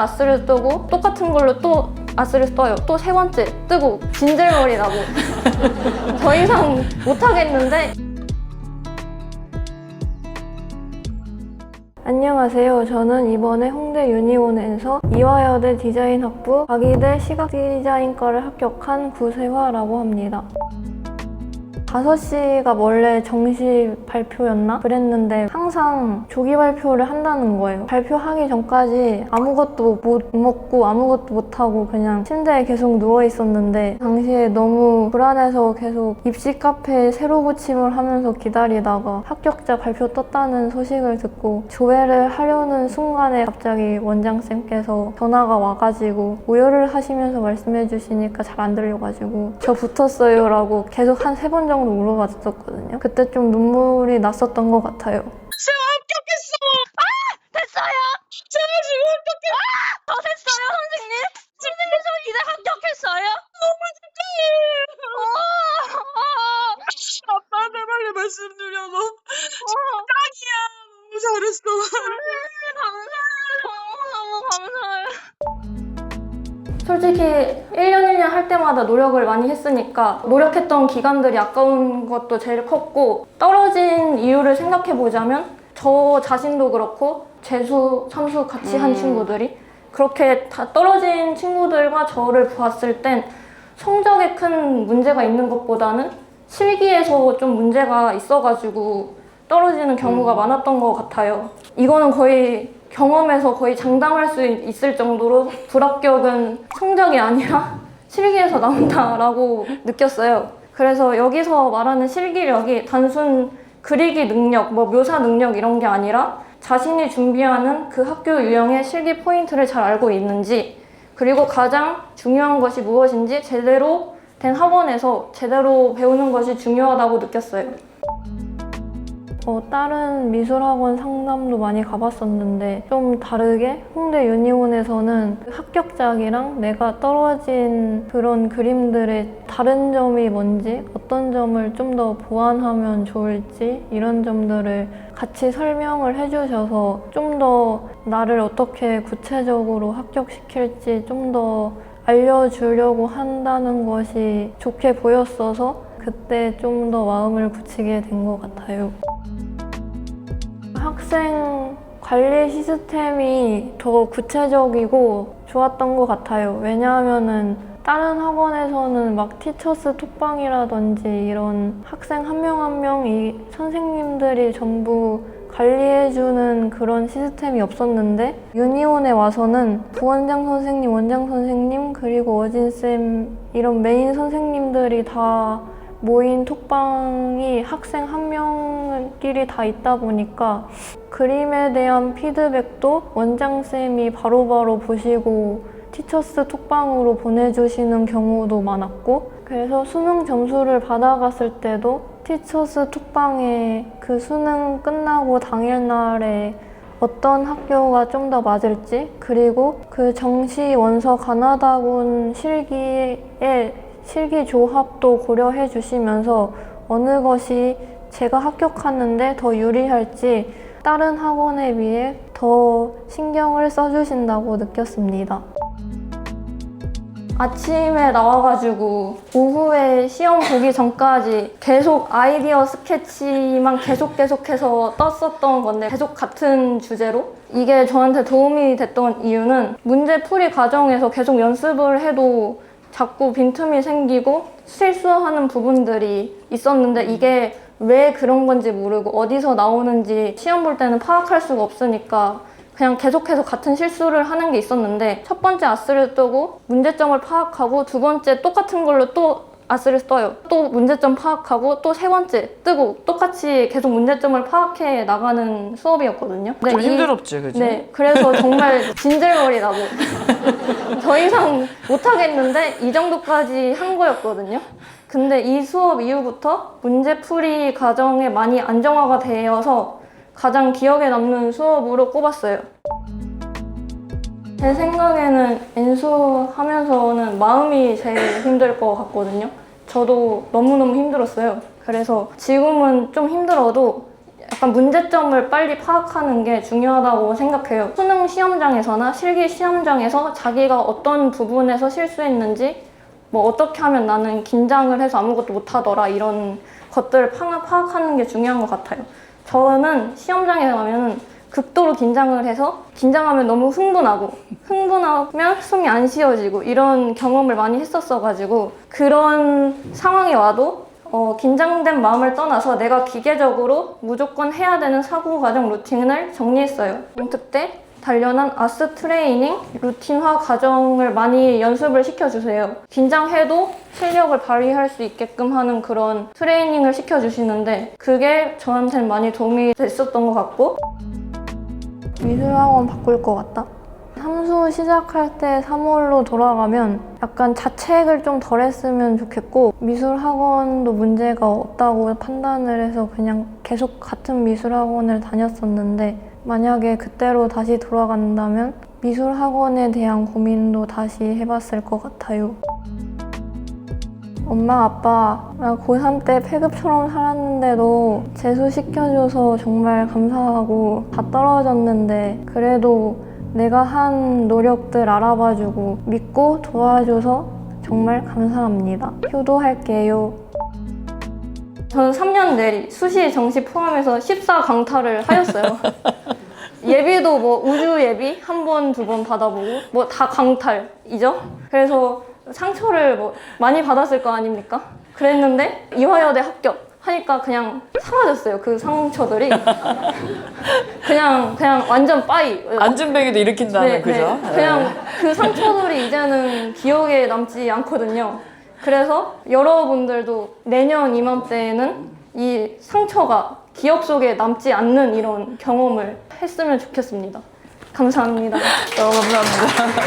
아스를 뜨고 똑같은 걸로 또 아스를 떠요. 또 세 번째 뜨고 진절머리 나고 더 이상 못하겠는데. 안녕하세요. 저는 이번에 홍대 유니온에서 이화여대 디자인학부 과기대 시각디자인과를 합격한 구세화라고 합니다. 5시가 원래 정시 발표였나? 그랬는데 항상 조기 발표를 한다는 거예요. 발표하기 전까지 아무것도 못 먹고 아무것도 못하고 그냥 침대에 계속 누워 있었는데 당시에 너무 불안해서 계속 입시 카페에 새로 고침을 하면서 기다리다가 합격자 발표 떴다는 소식을 듣고 조회를 하려는 순간에 갑자기 원장쌤께서 전화가 와가지고 오열을 하시면서 말씀해 주시니까 잘 안 들려가지고 저 붙었어요 라고 계속 한 3번 정도 물어봤었거든요. 그때 좀 눈물이 났었던 것 같아요. 제가 합격했어! 아! 됐어요! 제가 지금 합격했어! 더 됐어요, 선생님? 선생님, 저 이제 합격했어요? 너무 축하해! 아빠한테 빨리 말씀드려서 짱이야! 너무 잘했어! 감사해요. 너무 감사해요. 솔직히 1년 1년 할 때마다 노력을 많이 했으니까 노력했던 기간들이 아까운 것도 제일 컸고, 떨어진 이유를 생각해보자면 저 자신도 그렇고 재수, 삼수 같이 한 친구들이 그렇게 다 떨어진 친구들과 저를 보았을 땐 성적에 큰 문제가 있는 것보다는 실기에서 좀 문제가 있어가지고 떨어지는 경우가 많았던 것 같아요. 이거는 거의 경험에서 거의 장담할 수 있을 정도로 불합격은 성적이 아니라 실기에서 나온다라고 느꼈어요. 그래서 여기서 말하는 실기력이 단순 그리기 능력, 묘사 능력 이런 게 아니라 자신이 준비하는 그 학교 유형의 실기 포인트를 잘 알고 있는지, 그리고 가장 중요한 것이 무엇인지 제대로 된 학원에서 제대로 배우는 것이 중요하다고 느꼈어요. 다른 미술학원 상담도 많이 가봤었는데 좀 다르게 홍대 유니온에서는 합격작이랑 내가 떨어진 그런 그림들의 다른 점이 뭔지, 어떤 점을 좀 더 보완하면 좋을지 이런 점들을 같이 설명을 해주셔서 좀 더 나를 어떻게 구체적으로 합격시킬지 좀 더 알려주려고 한다는 것이 좋게 보였어서 그때 좀 더 마음을 굳히게 된 것 같아요. 학생 관리 시스템이 더 구체적이고 좋았던 것 같아요. 왜냐하면은 다른 학원에서는 막 티처스 톡방이라든지 이런 학생 한 명 한 명이 선생님들이 전부 관리해주는 그런 시스템이 없었는데 유니온에 와서는 부원장 선생님, 원장 선생님, 그리고 어진쌤 이런 메인 선생님들이 다 모인 톡방이 학생 한 명끼리 다 있다 보니까 그림에 대한 피드백도 원장쌤이 바로바로 보시고 티처스 톡방으로 보내주시는 경우도 많았고, 그래서 수능 점수를 받아갔을 때도 티처스 톡방에 그 수능 끝나고 당일날에 어떤 학교가 좀 더 맞을지, 그리고 그 정시 원서 가나다군 실기에 실기 조합도 고려해 주시면서 어느 것이 제가 합격하는데 더 유리할지 다른 학원에 비해 더 신경을 써주신다고 느꼈습니다. 아침에 나와가지고 오후에 시험 보기 전까지 계속 아이디어 스케치만 계속해서 떴었던 건데, 계속 같은 주제로 이게 저한테 도움이 됐던 이유는 문제 풀이 과정에서 계속 연습을 해도 자꾸 빈틈이 생기고 실수하는 부분들이 있었는데 이게 왜 그런 건지 모르고 어디서 나오는지 시험 볼 때는 파악할 수가 없으니까 그냥 계속해서 같은 실수를 하는 게 있었는데, 첫 번째 아스를 뜨고 문제점을 파악하고 두 번째 똑같은 걸로 또 아스를 떠요. 또 문제점 파악하고 또 세 번째 뜨고 똑같이 계속 문제점을 파악해 나가는 수업이었거든요. 좀 힘들었지, 그치? 네, 그래서 정말 진절머리 나고 더 이상 못하겠는데 이 정도까지 한 거였거든요. 근데 이 수업 이후부터 문제풀이 과정에 많이 안정화가 되어서 가장 기억에 남는 수업으로 꼽았어요. 제 생각에는 엔수하면서는 마음이 제일 힘들 것 같거든요. 저도 너무너무 힘들었어요. 그래서 지금은 좀 힘들어도 약간 문제점을 빨리 파악하는 게 중요하다고 생각해요. 수능 시험장에서나 실기 시험장에서 자기가 어떤 부분에서 실수했는지, 뭐 어떻게 하면 나는 긴장을 해서 아무것도 못하더라, 이런 것들을 파악하는 게 중요한 것 같아요. 저는 시험장에 가면 극도로 긴장을 해서 긴장하면 너무 흥분하면 숨이 안 쉬어지고 이런 경험을 많이 했었어가지고 그런 상황이 와도 긴장된 마음을 떠나서 내가 기계적으로 무조건 해야 되는 사고 과정 루틴을 정리했어요. 공특 때 단련한 아스 트레이닝 루틴화 과정을 많이 연습을 시켜주세요. 긴장해도 실력을 발휘할 수 있게끔 하는 그런 트레이닝을 시켜주시는데 그게 저한테는 많이 도움이 됐었던 것 같고, 미술학원 바꿀 것 같다? 함수 시작할 때 3월로 돌아가면 약간 자책을 좀 덜 했으면 좋겠고, 미술학원도 문제가 없다고 판단을 해서 그냥 계속 같은 미술학원을 다녔었는데 만약에 그때로 다시 돌아간다면 미술학원에 대한 고민도 다시 해봤을 것 같아요. 엄마, 아빠, 나 고3 때 폐급처럼 살았는데도 재수시켜줘서 정말 감사하고 다 떨어졌는데 그래도 내가 한 노력들 알아봐주고 믿고 도와줘서 정말 감사합니다. 효도할게요. 저는 3년 내리 수시, 정시 포함해서 14강탈을 하였어요. 예비도 뭐 우주 예비 한 번, 두 번 받아보고 뭐 다 강탈이죠. 그래서 상처를 뭐 많이 받았을 거 아닙니까? 그랬는데 이화여대 합격 하니까 그냥 사라졌어요. 그 상처들이 그냥 완전 빠이. 안전뱅이도 일으킨다는 그죠? 그냥 그 상처들이 이제는 기억에 남지 않거든요. 그래서 여러분들도 내년 이맘때에는 이 상처가 기억 속에 남지 않는 이런 경험을 했으면 좋겠습니다. 감사합니다. 너무 감사합니다.